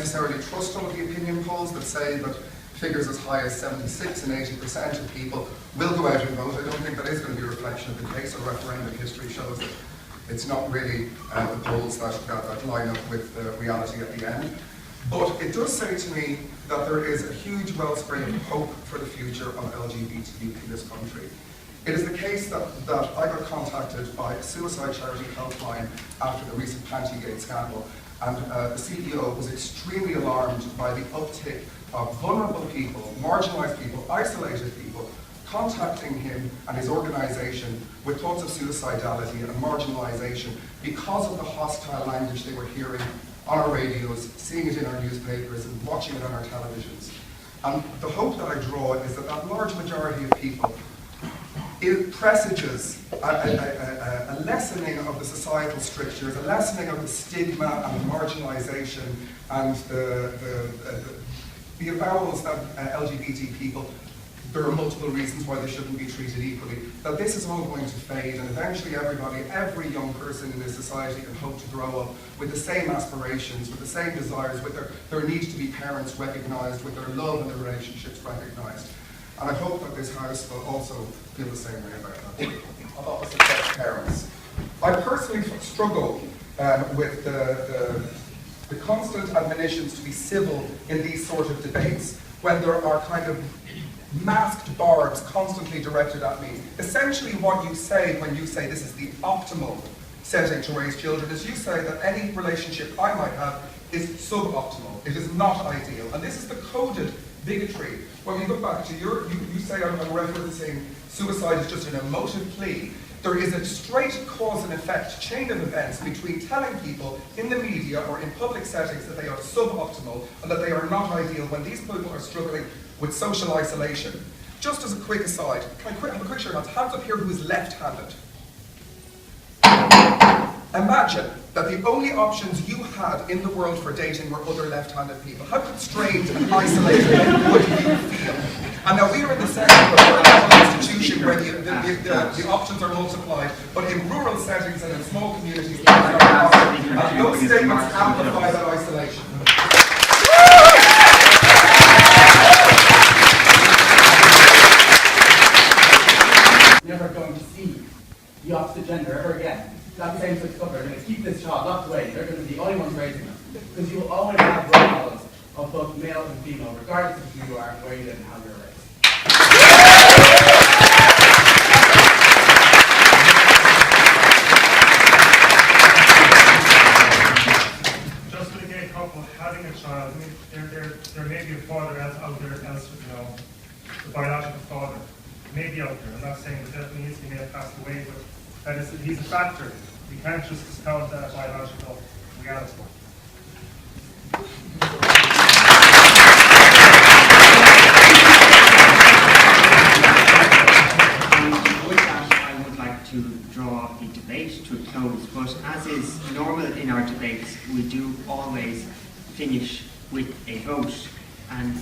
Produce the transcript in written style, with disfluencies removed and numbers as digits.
necessarily trust all of the opinion polls that say that figures as high as 76 and 80% of people will go out and vote. I don't think that is going to be a reflection of the case. Our referendum history shows that it's not really the polls that line up with the reality at the end. But it does say to me that there is a huge wellspring of hope for the future of LGBT youth in this country. It is the case that I got contacted by a suicide charity helpline after the recent Pantygate scandal, and the CEO was extremely alarmed by the uptick of vulnerable people, marginalised people, isolated people, contacting him and his organisation with thoughts of suicidality and marginalisation because of the hostile language they were hearing on our radios, seeing it in our newspapers and watching it on our televisions. And the hope that I draw is that that large majority of people, it presages a lessening of the societal strictures, a lessening of the stigma and the marginalisation and the avowals that LGBT people, there are multiple reasons why they shouldn't be treated equally, that this is all going to fade and eventually every young person in this society can hope to grow up with the same aspirations, with the same desires, with their need to be parents recognised, with their love and their relationships recognised. And I hope that this House will also feel the same way about that. About us as parents. I personally struggle with the constant admonitions to be civil in these sort of debates when there are kind of masked barbs constantly directed at me. Essentially what you say when you say this is the optimal setting to raise children is you say that any relationship I might have is suboptimal. It is not ideal. And this is the coded bigotry. When we look back to you say I'm referencing suicide is just an emotive plea. There is a straight cause and effect chain of events between telling people in the media or in public settings that they are suboptimal and that they are not ideal when these people are struggling with social isolation. Just as a quick aside, can I have a quick show of hands up here who is left-handed? Imagine that the only options you had in the world for dating were other left-handed people. How constrained and isolated would you feel? And now we are in the setting of a level institution where the options are multiplied, but in rural settings and in small communities, and those statements amplify that isolation. Never going to see the opposite gender ever again. That same-sex couple are going to keep this child locked away. They're going to be the only ones raising them. Because you will always have role models of both male and female, regardless of who you are and where you live and how you're raised. Just for the gay couple having a child, I mean, there may be a father out there else, the biological father may be out there. I'm not saying that definitely is, he may have passed away, but he's a factor. We can't just discount that biological reality. With that, I would like to draw the debate to a close, but as is normal in our debates, we do always finish with a vote. And